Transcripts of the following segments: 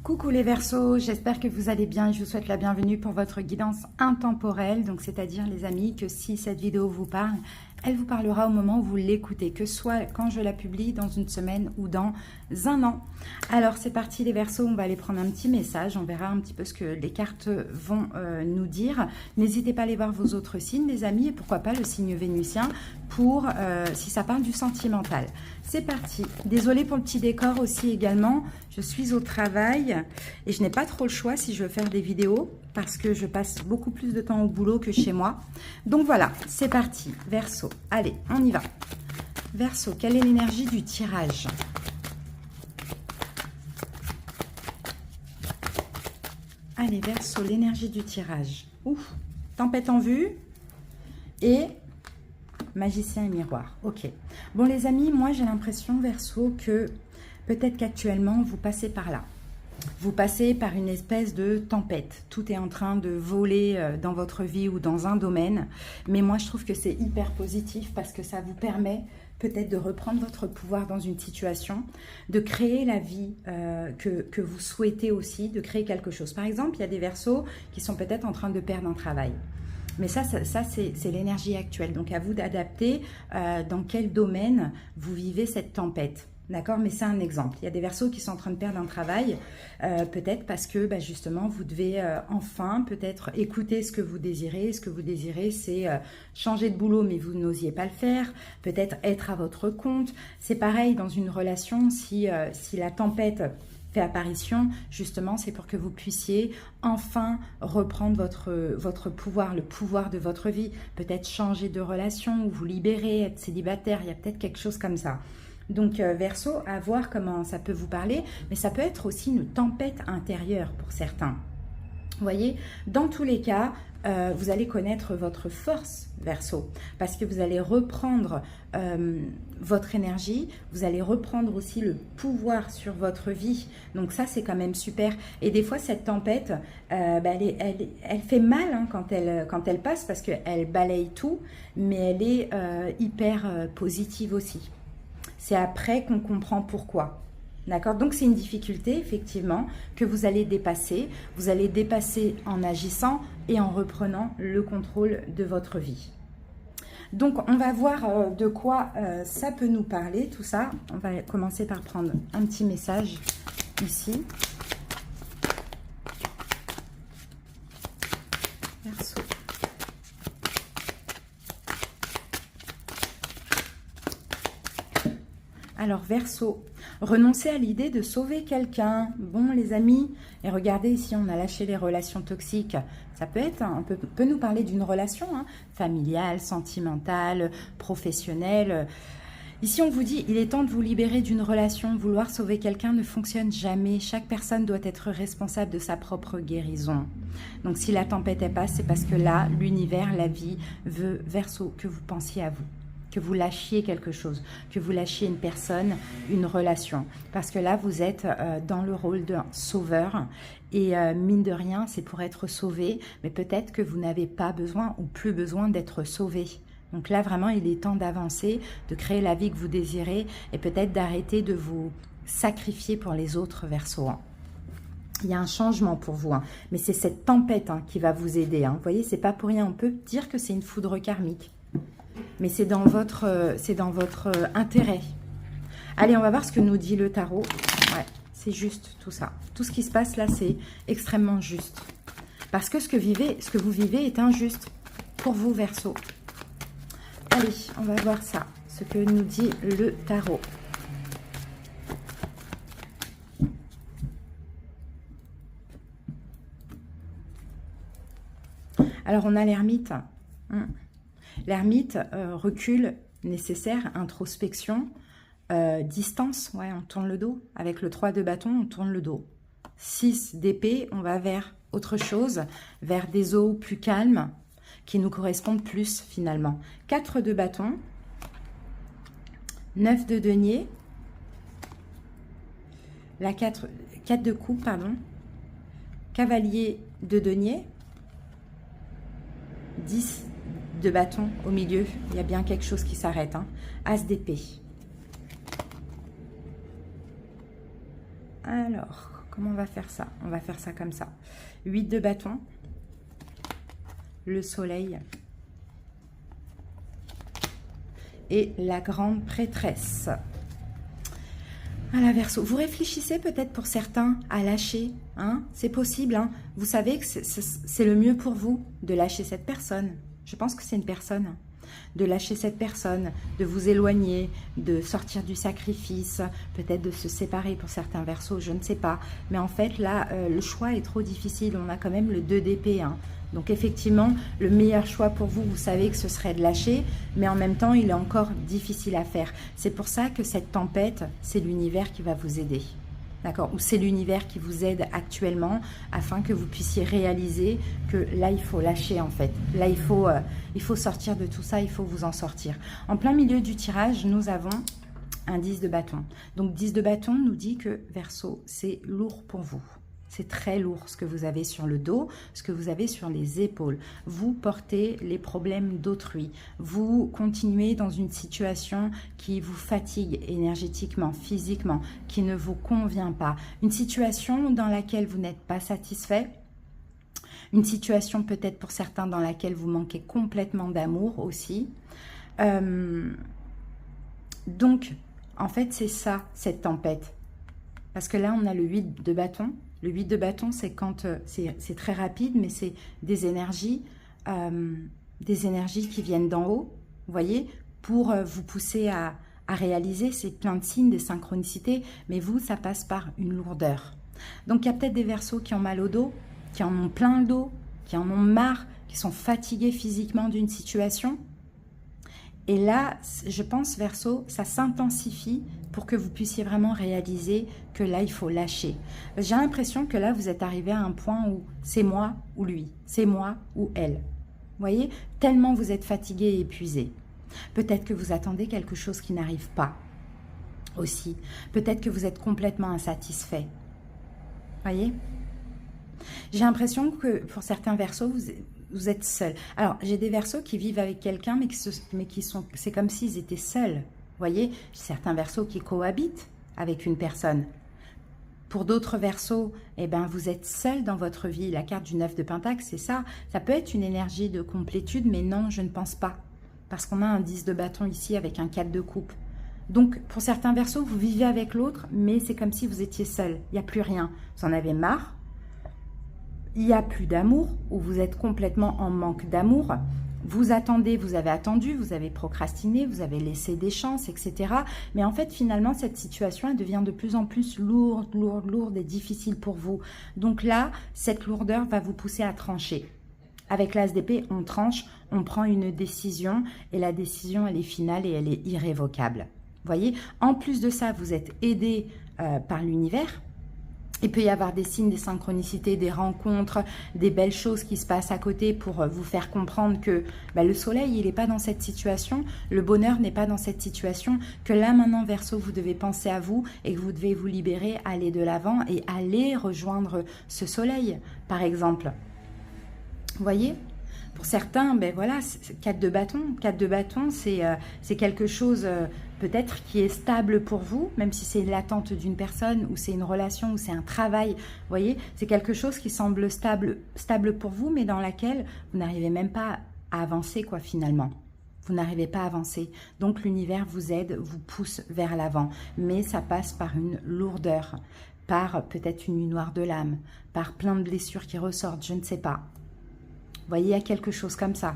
Coucou les Verseaux, j'espère que vous allez bien. Je vous souhaite la bienvenue pour votre guidance intemporelle. Donc, c'est-à-dire les amis, que si cette vidéo vous parle, elle vous parlera au moment où vous l'écoutez, que ce soit quand je la publie dans une semaine ou dans un an. Alors, c'est parti les Verseaux, on va aller prendre un petit message. On verra un petit peu ce que les cartes vont nous dire. N'hésitez pas à aller voir vos autres signes, les amis, et pourquoi pas le signe vénusien pour si ça parle du sentimental. C'est parti. Désolée pour le petit décor aussi également. Je suis au travail et je n'ai pas trop le choix si je veux faire des vidéos parce que je passe beaucoup plus de temps au boulot que chez moi. Donc voilà, c'est parti. Verseau, allez, on y va. Verseau, quelle est l'énergie du tirage? Allez, Verseau, l'énergie du tirage. Ouf, tempête en vue et magicien et miroir. Ok. Bon les amis, moi j'ai l'impression Verseau que peut-être qu'actuellement vous passez par là. Vous passez par une espèce de tempête. Tout est en train de voler dans votre vie ou dans un domaine. Mais moi je trouve que c'est hyper positif parce que ça vous permet peut-être de reprendre votre pouvoir dans une situation, de créer la vie que vous souhaitez aussi, de créer quelque chose. Par exemple, il y a des Verseaux qui sont peut-être en train de perdre un travail. Mais ça c'est l'énergie actuelle. Donc, à vous d'adapter dans quel domaine vous vivez cette tempête. D'accord? Mais c'est un exemple. Il y a des Verseaux qui sont en train de perdre un travail, peut-être parce que justement, vous devez enfin peut-être écouter ce que vous désirez. Ce que vous désirez, c'est changer de boulot, mais vous n'osiez pas le faire. Peut-être être à votre compte. C'est pareil dans une relation, si la tempête fait apparition, justement, c'est pour que vous puissiez enfin reprendre votre pouvoir, le pouvoir de votre vie. Peut-être changer de relation ou vous libérer, être célibataire. Il y a peut-être quelque chose comme ça. Donc, Verseau, à voir comment ça peut vous parler, mais ça peut être aussi une tempête intérieure pour certains. Vous voyez, dans tous les cas, vous allez connaître votre force, Verseau, parce que vous allez reprendre votre énergie, vous allez reprendre aussi le pouvoir sur votre vie. Donc ça, c'est quand même super. Et des fois, cette tempête, elle fait mal hein, quand elle passe, parce qu'elle balaye tout, mais elle est hyper positive aussi. C'est après qu'on comprend pourquoi. D'accord? Donc, c'est une difficulté, effectivement, que vous allez dépasser. Vous allez dépasser en agissant et en reprenant le contrôle de votre vie. Donc, on va voir de quoi ça peut nous parler, tout ça. On va commencer par prendre un petit message ici. Verseau. Alors, Verseau, renoncez à l'idée de sauver quelqu'un. Bon, les amis, et regardez ici, on a lâché les relations toxiques. Ça peut être, peut nous parler d'une relation familiale, sentimentale, professionnelle. Ici, on vous dit, il est temps de vous libérer d'une relation. Vouloir sauver quelqu'un ne fonctionne jamais. Chaque personne doit être responsable de sa propre guérison. Donc, si la tempête passe, c'est parce que là, l'univers, la vie veut, Verseau, que vous pensiez à vous. Que vous lâchiez quelque chose, que vous lâchiez une personne, une relation. Parce que là, vous êtes dans le rôle d'un sauveur. Et mine de rien, c'est pour être sauvé. Mais peut-être que vous n'avez pas besoin ou plus besoin d'être sauvé. Donc là, vraiment, il est temps d'avancer, de créer la vie que vous désirez. Et peut-être d'arrêter de vous sacrifier pour les autres, Verseau. Il y a un changement pour vous. Mais c'est cette tempête qui va vous aider. Vous voyez, c'est pas pour rien. On peut dire que c'est une foudre karmique. Mais c'est dans votre intérêt. Allez, on va voir ce que nous dit le tarot. Ouais, c'est juste tout ça. Tout ce qui se passe là, c'est extrêmement juste. Parce que ce que vous vivez est injuste pour vous, Verseau. Allez, on va voir ça. Ce que nous dit le tarot. Alors, on a l'ermite. L'ermite, recul nécessaire, introspection, distance, ouais, on tourne le dos. Avec le 3 de bâton, on tourne le dos. 6 d'épée, on va vers autre chose, vers des eaux plus calmes, qui nous correspondent plus finalement. 4 de bâton, 9 de denier, la 4 de coupe, pardon, cavalier de denier, 10 de bâton au milieu, il y a bien quelque chose qui s'arrête. As d'épée. Alors, Comment on va faire ça? On va faire ça comme ça. 8 de bâton. Le soleil. Et la grande prêtresse. Voilà, Verseau. Vous réfléchissez peut-être pour certains à lâcher. Hein? C'est possible. Hein? Vous savez que c'est le mieux pour vous de lâcher cette personne. Je pense que c'est une personne. De lâcher cette personne, de vous éloigner, de sortir du sacrifice, peut-être de se séparer pour certains Verseaux, je ne sais pas. Mais en fait, là, le choix est trop difficile. On a quand même le 2 d'épée. Hein. Donc effectivement, le meilleur choix pour vous, vous savez que ce serait de lâcher, mais en même temps, il est encore difficile à faire. C'est pour ça que cette tempête, c'est l'univers qui va vous aider. D'accord? Ou c'est l'univers qui vous aide actuellement afin que vous puissiez réaliser que là, il faut lâcher en fait. Là, il faut sortir de tout ça, il faut vous en sortir. En plein milieu du tirage, nous avons un 10 de bâton. Donc 10 de bâton nous dit que Verseau, c'est lourd pour vous. C'est très lourd ce que vous avez sur le dos, ce que vous avez sur les épaules. Vous portez les problèmes d'autrui. Vous continuez dans une situation qui vous fatigue énergétiquement, physiquement, qui ne vous convient pas. Une situation dans laquelle vous n'êtes pas satisfait. Une situation peut-être pour certains dans laquelle vous manquez complètement d'amour aussi. Donc, en fait, c'est ça, cette tempête. Parce que là, on a le 8 de bâton. Le 8 de bâton, c'est quand c'est très rapide, mais c'est des énergies qui viennent d'en haut, vous voyez, pour vous pousser à réaliser. C'est plein de signes, des synchronicités, mais vous, ça passe par une lourdeur. Donc, il y a peut-être des Verseaux qui ont mal au dos, qui en ont plein le dos, qui en ont marre, qui sont fatigués physiquement d'une situation. Et là, je pense, Verseau, ça s'intensifie pour que vous puissiez vraiment réaliser que là, il faut lâcher. J'ai l'impression que là, vous êtes arrivé à un point où c'est moi ou lui, c'est moi ou elle. Vous voyez, tellement vous êtes fatigué et épuisé. Peut-être que vous attendez quelque chose qui n'arrive pas aussi. Peut-être que vous êtes complètement insatisfait. Vous voyez? J'ai l'impression que pour certains Verseaux, vous êtes seul. Alors, j'ai des Verseaux qui vivent avec quelqu'un, mais qui sont, c'est comme s'ils étaient seuls. Vous voyez, certains Verseaux qui cohabitent avec une personne. Pour d'autres Verseaux, eh ben, vous êtes seul dans votre vie. La carte du 9 de Pentacle, c'est ça. Ça peut être une énergie de complétude, mais non, je ne pense pas. Parce qu'on a un 10 de bâton ici avec un 4 de coupe. Donc, pour certains Verseaux, vous vivez avec l'autre, mais c'est comme si vous étiez seul. Il n'y a plus rien. Vous en avez marre. Il n'y a plus d'amour, ou vous êtes complètement en manque d'amour. Vous attendez, vous avez attendu, vous avez procrastiné, vous avez laissé des chances, etc. Mais en fait, finalement, cette situation, elle devient de plus en plus lourde, lourde, lourde et difficile pour vous. Donc là, cette lourdeur va vous pousser à trancher. Avec l'As d'épée, on tranche, on prend une décision, et la décision, elle est finale et elle est irrévocable. Vous voyez, en plus de ça, vous êtes aidé par l'univers. Il peut y avoir des signes, des synchronicités, des rencontres, des belles choses qui se passent à côté pour vous faire comprendre que le soleil, il n'est pas dans cette situation, le bonheur n'est pas dans cette situation, que là maintenant, Verseau, vous devez penser à vous et que vous devez vous libérer, aller de l'avant et aller rejoindre ce soleil, par exemple. Vous voyez ? Pour certains, ben voilà, 4 de bâton. 4 de bâton, c'est quelque chose peut-être qui est stable pour vous, même si c'est l'attente d'une personne ou c'est une relation ou c'est un travail. Vous voyez, c'est quelque chose qui semble stable pour vous, mais dans laquelle vous n'arrivez même pas à avancer, quoi, finalement. Vous n'arrivez pas à avancer. Donc, l'univers vous aide, vous pousse vers l'avant. Mais ça passe par une lourdeur, par peut-être une nuit noire de l'âme, par plein de blessures qui ressortent, je ne sais pas. Vous voyez, il y a quelque chose comme ça.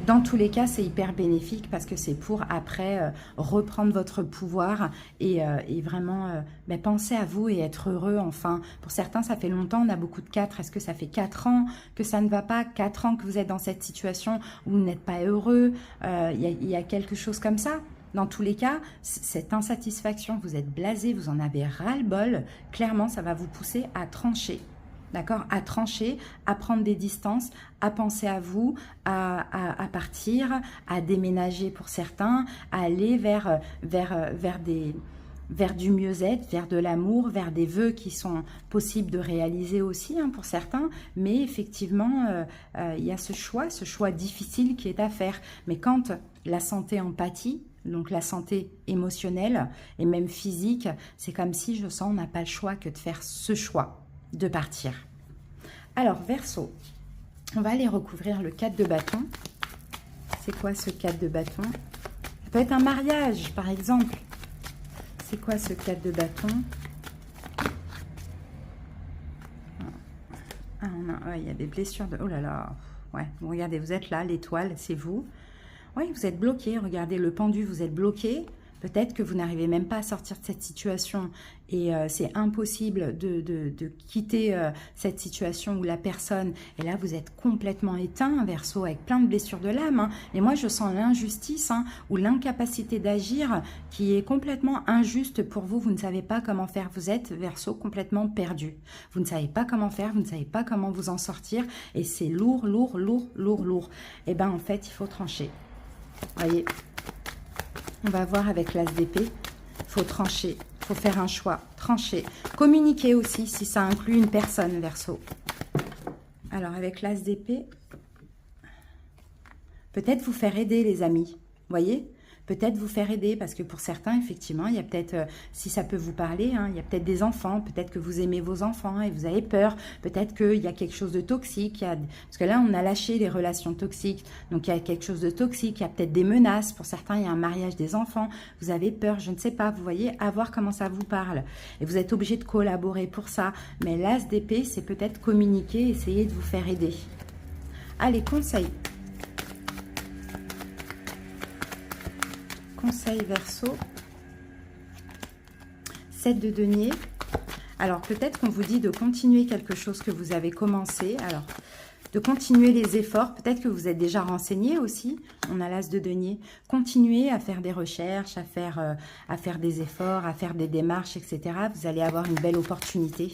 Dans tous les cas, c'est hyper bénéfique parce que c'est pour après reprendre votre pouvoir et vraiment penser à vous et être heureux enfin. Pour certains, ça fait longtemps, on a beaucoup de 4. Est-ce que ça fait 4 ans que ça ne va pas? 4 ans que vous êtes dans cette situation où vous n'êtes pas heureux? Il y a quelque chose comme ça. Dans tous les cas, cette insatisfaction, vous êtes blasé, vous en avez ras-le-bol. Clairement, ça va vous pousser à trancher. D'accord, à trancher, à prendre des distances, à penser à vous, à partir, à déménager pour certains, à aller vers du mieux-être, vers de l'amour, vers des vœux qui sont possibles de réaliser aussi pour certains. Mais effectivement, il y a ce choix difficile qui est à faire. Mais quand la santé en pâtit, donc la santé émotionnelle et même physique, c'est comme si je sens on n'a pas le choix que de faire ce choix, de partir. Alors, Verseau, on va aller recouvrir le 4 de bâton. C'est quoi ce 4 de bâton? Ça peut être un mariage, par exemple. C'est quoi ce 4 de bâton? Il y a des blessures de... Oh là là. Ouais, bon, regardez, vous êtes là, l'étoile, c'est vous. Oui, vous êtes bloqué. Regardez, le pendu, vous êtes bloqué. Peut-être que vous n'arrivez même pas à sortir de cette situation et c'est impossible de quitter cette situation où la personne, et là vous êtes complètement éteint, Verseau, avec plein de blessures de l'âme. Hein. Et moi je sens l'injustice ou l'incapacité d'agir qui est complètement injuste pour vous. Vous ne savez pas comment faire. Vous êtes, Verseau, complètement perdu. Vous ne savez pas comment faire, vous ne savez pas comment vous en sortir et c'est lourd, lourd, lourd, lourd, lourd. Et bien en fait il faut trancher. Voyez. On va voir avec l'as d'épée. Il faut trancher. Il faut faire un choix. Trancher. Communiquer aussi si ça inclut une personne, Verseau. Alors, avec l'as d'épée, peut-être vous faire aider, les amis. Voyez ? Peut-être vous faire aider, parce que pour certains, effectivement, il y a peut-être, si ça peut vous parler, il y a peut-être des enfants, peut-être que vous aimez vos enfants et vous avez peur, peut-être qu'il y a quelque chose de toxique, parce que là, on a lâché les relations toxiques, donc il y a quelque chose de toxique, il y a peut-être des menaces, pour certains, il y a un mariage des enfants, vous avez peur, je ne sais pas, vous voyez, à voir comment ça vous parle. Et vous êtes obligé de collaborer pour ça, mais l'as d'épée, c'est peut-être communiquer, essayer de vous faire aider. Allez, conseil. Conseil Verseau, 7 de denier. Alors peut-être qu'on vous dit de continuer quelque chose que vous avez commencé. Alors de continuer les efforts. Peut-être que vous êtes déjà renseigné aussi. On a l'as de denier. Continuez à faire des recherches, à faire des efforts, à faire des démarches, etc. Vous allez avoir une belle opportunité.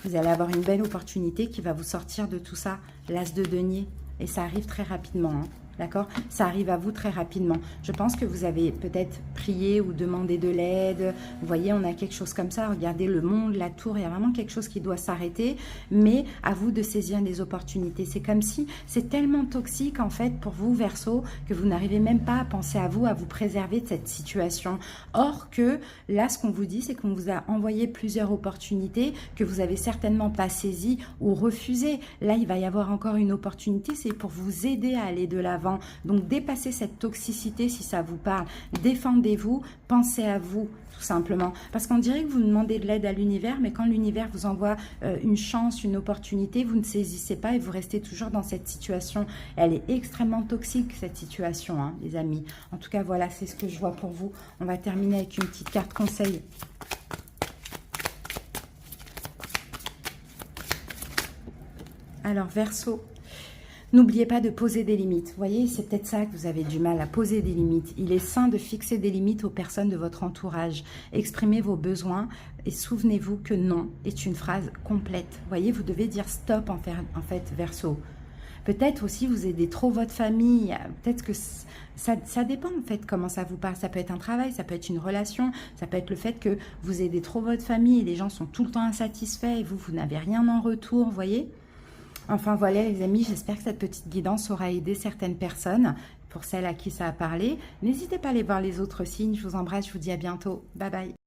Vous allez avoir une belle opportunité qui va vous sortir de tout ça. L'as de denier. Et ça arrive très rapidement, hein. D'accord? Ça arrive à vous très rapidement. Je pense que vous avez peut-être prié ou demandé de l'aide. Vous voyez, on a quelque chose comme ça. Regardez le monde, la tour, il y a vraiment quelque chose qui doit s'arrêter. Mais à vous de saisir les opportunités. C'est comme si c'est tellement toxique en fait pour vous, Verseau, que vous n'arrivez même pas à penser à vous préserver de cette situation. Or que là, ce qu'on vous dit, c'est qu'on vous a envoyé plusieurs opportunités que vous avez certainement pas saisies ou refusées. Là, il va y avoir encore une opportunité. C'est pour vous aider à aller de l'avant. Donc, dépassez cette toxicité si ça vous parle. Défendez-vous, pensez à vous, tout simplement. Parce qu'on dirait que vous demandez de l'aide à l'univers, mais quand l'univers vous envoie une chance, une opportunité, vous ne saisissez pas et vous restez toujours dans cette situation. Elle est extrêmement toxique, cette situation, hein, les amis. En tout cas, voilà, c'est ce que je vois pour vous. On va terminer avec une petite carte conseil. Alors, Verseau. N'oubliez pas de poser des limites. Vous voyez, c'est peut-être ça que vous avez du mal à poser des limites. Il est sain de fixer des limites aux personnes de votre entourage. Exprimez vos besoins et souvenez-vous que non est une phrase complète. Vous voyez, vous devez dire stop en fait, Verseau. Peut-être aussi vous aidez trop votre famille. Peut-être que ça dépend en fait comment ça vous parle. Ça peut être un travail, ça peut être une relation, ça peut être le fait que vous aidez trop votre famille et les gens sont tout le temps insatisfaits et vous n'avez rien en retour, vous voyez. Enfin voilà les amis, j'espère que cette petite guidance aura aidé certaines personnes. Pour celles à qui ça a parlé, n'hésitez pas à aller voir les autres signes. Je vous embrasse, je vous dis à bientôt. Bye bye.